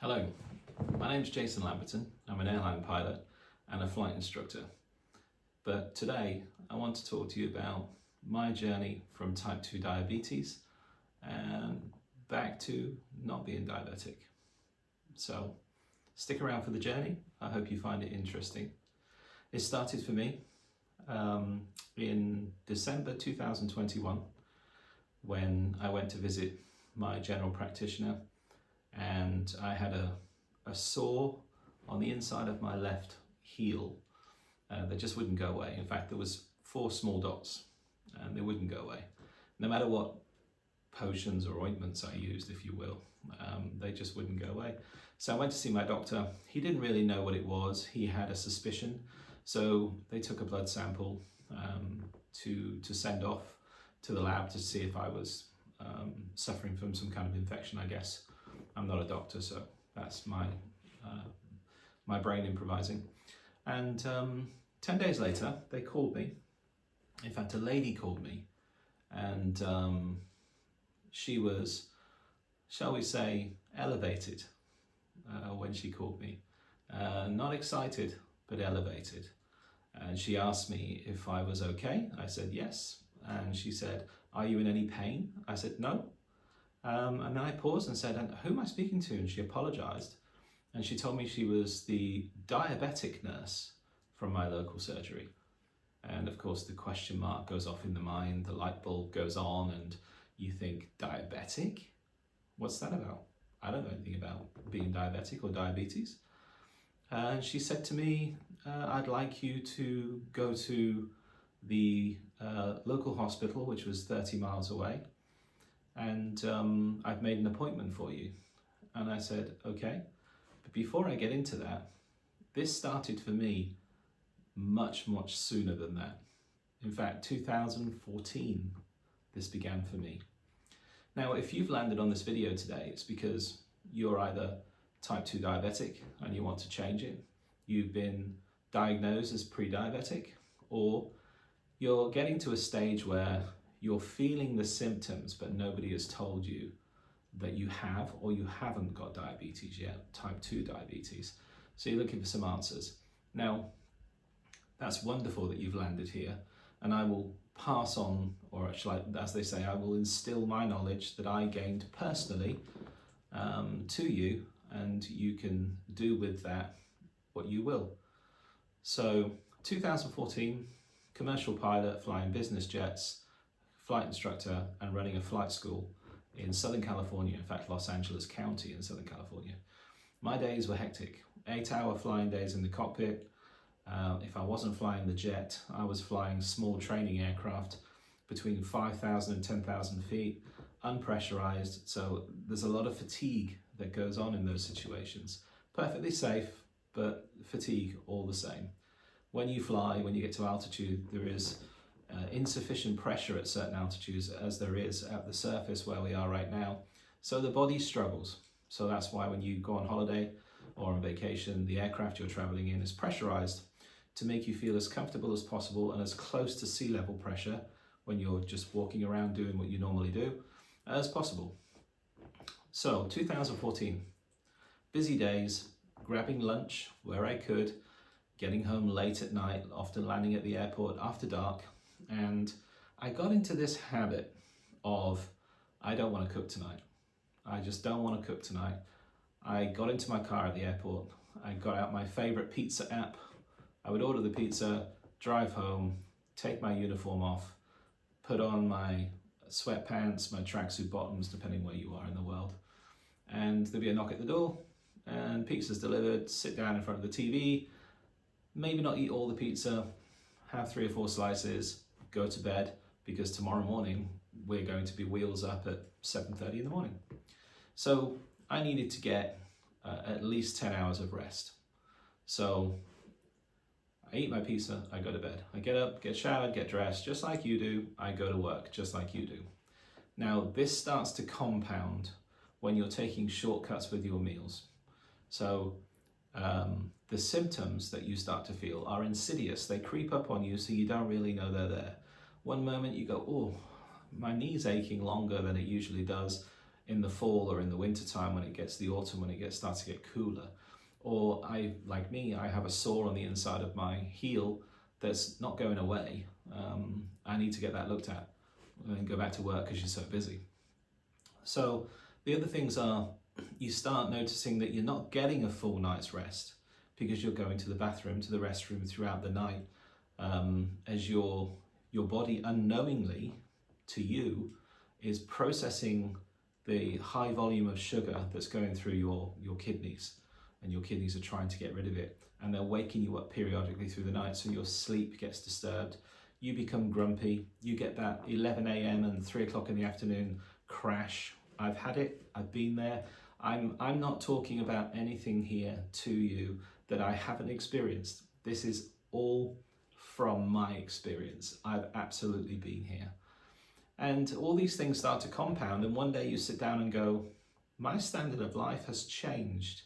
Hello, my name's Jason Lamberton. I'm an airline pilot and a flight instructor. But today I want to talk to you about my journey from type 2 diabetes and back to not being diabetic. So stick around for the journey. I hope you find it interesting. It started for me in December 2021 when I went to visit my general practitioner, and I had a sore on the inside of my left heel that just wouldn't go away. In fact, there was 4 small dots and they wouldn't go away. No matter what potions or ointments I used, if you will, they just wouldn't go away. So I went to see my doctor. He didn't really know what it was. He had a suspicion. So they took a blood sample to send off to the lab to see if I was suffering from some kind of infection, I guess. I'm not a doctor, so that's my brain improvising. And 10 days later, they called me. In fact, a lady called me, and she was, shall we say, elevated when she called me. Not excited, but elevated. And she asked me if I was okay. I said yes. And she said, "Are you in any pain?" I said no. And then I paused and said, "And who am I speaking to?" And she apologized. And she told me she was the diabetic nurse from my local surgery. And of course, the question mark goes off in the mind, the light bulb goes on, and you think, diabetic? What's that about? I don't know anything about being diabetic or diabetes. And she said to me, "I'd like you to go to the local hospital, which was 30 miles away. And I've made an appointment for you." And I said, okay. But before I get into that, this started for me much sooner than that. In fact, 2014, this began for me. Now, if you've landed on this video today, it's because you're either type 2 diabetic and you want to change it, you've been diagnosed as pre-diabetic, or you're getting to a stage where you're feeling the symptoms, but nobody has told you that you have or you haven't got diabetes yet, type 2 diabetes. So you're looking for some answers. Now, that's wonderful that you've landed here, and I will pass on, or actually, as they say, I will instill my knowledge that I gained personally to you, and you can do with that what you will. So 2014, commercial pilot, flying business jets, flight instructor, and running a flight school in Southern California, in fact Los Angeles County in Southern California. My days were hectic. 8-hour flying days in the cockpit. If I wasn't flying the jet, I was flying small training aircraft between 5,000 and 10,000 feet, unpressurized, so there's a lot of fatigue that goes on in those situations. Perfectly safe, but fatigue all the same. When you fly, when you get to altitude, there is insufficient pressure at certain altitudes, as there is at the surface where we are right now. So the body struggles. So that's why when you go on holiday or on vacation, the aircraft you're traveling in is pressurized to make you feel as comfortable as possible and as close to sea level pressure when you're just walking around doing what you normally do as possible. So 2014, busy days, grabbing lunch where I could, getting home late at night, often landing at the airport after dark. And I got into this habit of, I don't want to cook tonight. I just don't want to cook tonight. I got into my car at the airport. I got out my favorite pizza app. I would order the pizza, drive home, take my uniform off, put on my sweatpants, my tracksuit bottoms, depending where you are in the world. And there'd be a knock at the door and pizza's delivered, sit down in front of the TV, maybe not eat all the pizza, have 3 or 4 slices, go to bed, because tomorrow morning we're going to be wheels up at 7:30 in the morning. So I needed to get at least 10 hours of rest. So I eat my pizza, I go to bed. I get up, get showered, get dressed, just like you do. I go to work, just like you do. Now this starts to compound when you're taking shortcuts with your meals. So the symptoms that you start to feel are insidious. They creep up on you, so you don't really know they're there. One moment you go, oh, my knee's aching longer than it usually does. in the fall or in the winter time when it gets the autumn, when it starts to get cooler. Or like me, I have a sore on the inside of my heel that's not going away. I need to get that looked at and go back to work because you're so busy. So the other things are, you start noticing that you're not getting a full night's rest because you're going to the bathroom, to the restroom throughout the night, as your body unknowingly to you is processing the high volume of sugar that's going through your kidneys, and your kidneys are trying to get rid of it, and they're waking you up periodically through the night, so your sleep gets disturbed, you become grumpy, you get that 11 a.m. and 3 o'clock in the afternoon crash. I've had it, I've been there. I'm not talking about anything here to you that I haven't experienced. This is all from my experience. I've absolutely been here. And all these things start to compound, and one day you sit down and go, my standard of life has changed.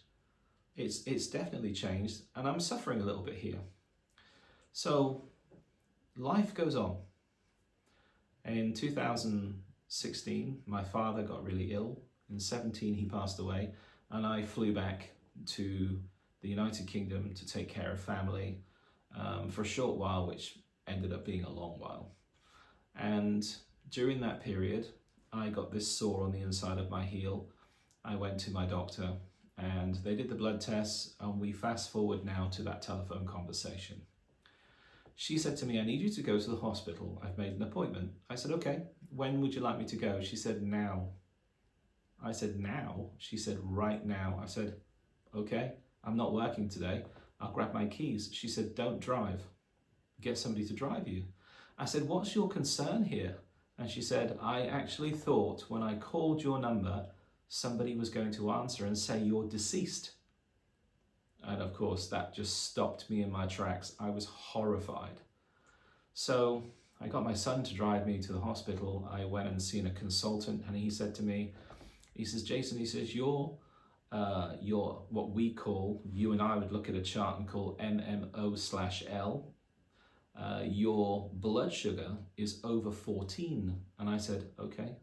It's definitely changed, and I'm suffering a little bit here. So life goes on. In 2016, my father got really ill. In 17, he passed away, and I flew back to the United Kingdom to take care of family for a short while, which ended up being a long while. And during that period, I got this sore on the inside of my heel. I went to my doctor, and they did the blood tests, and we fast forward now to that telephone conversation. She said to me, I need you to go to the hospital. I've made an appointment. I said, okay, when would you like me to go? She said, now. I said, now? She said, right now. I said, okay, I'm not working today. I'll grab my keys. She said, don't drive. Get somebody to drive you. I said, what's your concern here? And she said, I actually thought when I called your number, somebody was going to answer and say you're deceased. And of course, that just stopped me in my tracks. I was horrified. So I got my son to drive me to the hospital. I went and seen a consultant, and he said to me, he says, Jason, he says, you're what we call, you and I would look at a chart and call MMO/L. Your blood sugar is over 14. And I said, okay,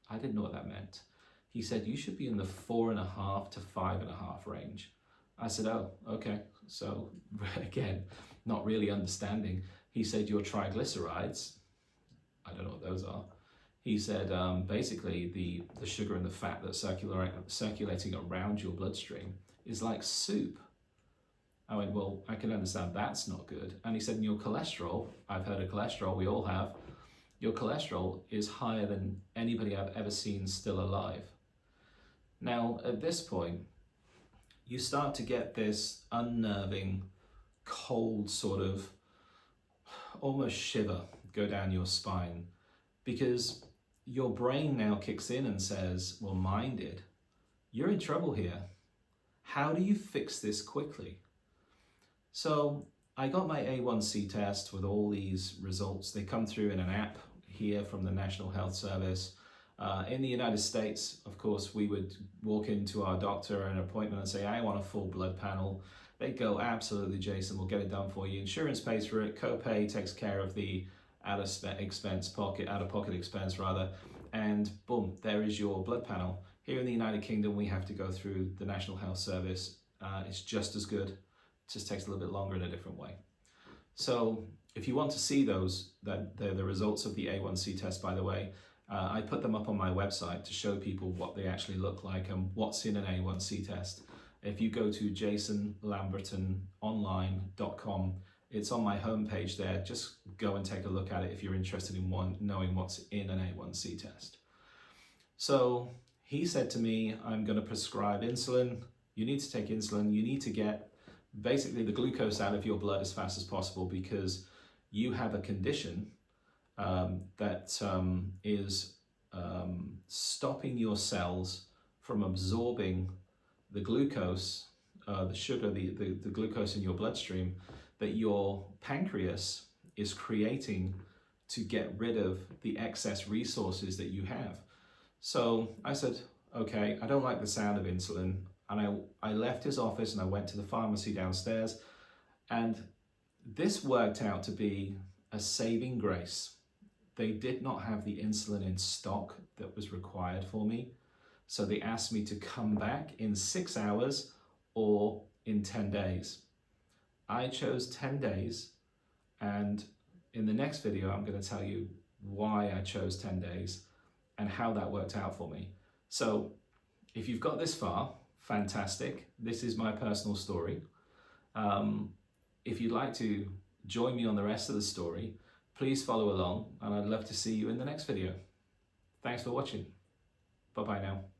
I didn't know what that meant. He said, you should be in the 4.5 to 5.5 range. I said, oh, okay. So again, not really understanding. He said, your triglycerides, I don't know what those are. He said, basically the sugar and the fat that's circulating around your bloodstream is like soup. I went, well, I can understand that's not good. And he said, and your cholesterol, I've heard of cholesterol, we all have, your cholesterol is higher than anybody I've ever seen still alive. Now, at this point, you start to get this unnerving, cold sort of, almost shiver go down your spine, because your brain now kicks in and says, well, mine did. You're in trouble here. How do you fix this quickly? So I got my A1C test with all these results. They come through in an app here from the National Health Service. In the United States, of course, we would walk into our doctor at an appointment and say, I want a full blood panel. They'd go, absolutely, Jason, we'll get it done for you. Insurance pays for it. Copay takes care of the out-of-pocket expense, and boom, there is your blood panel. Here in the United Kingdom, we have to go through the National Health Service. It's just as good. It just takes a little bit longer in a different way. So if you want to see those, the results of the A1C test, by the way, I put them up on my website to show people what they actually look like and what's in an A1C test. If you go to jasonlambertononline.com, it's on my homepage there. Just go and take a look at it if you're interested in knowing what's in an A1C test. So he said to me, I'm going to prescribe insulin. You need to take insulin. You need to get basically the glucose out of your blood as fast as possible, because you have a condition that is stopping your cells from absorbing the glucose, the sugar, the glucose in your bloodstream that your pancreas is creating to get rid of the excess resources that you have. So I said, okay, I don't like the sound of insulin. And I left his office and I went to the pharmacy downstairs, and this worked out to be a saving grace. They did not have the insulin in stock that was required for me. So they asked me to come back in 6 hours or in 10 days. I chose 10 days, and in the next video, I'm going to tell you why I chose 10 days and how that worked out for me. So if you've got this far, fantastic. This is my personal story. If you'd like to join me on the rest of the story, please follow along, and I'd love to see you in the next video. Thanks for watching. Bye-bye now.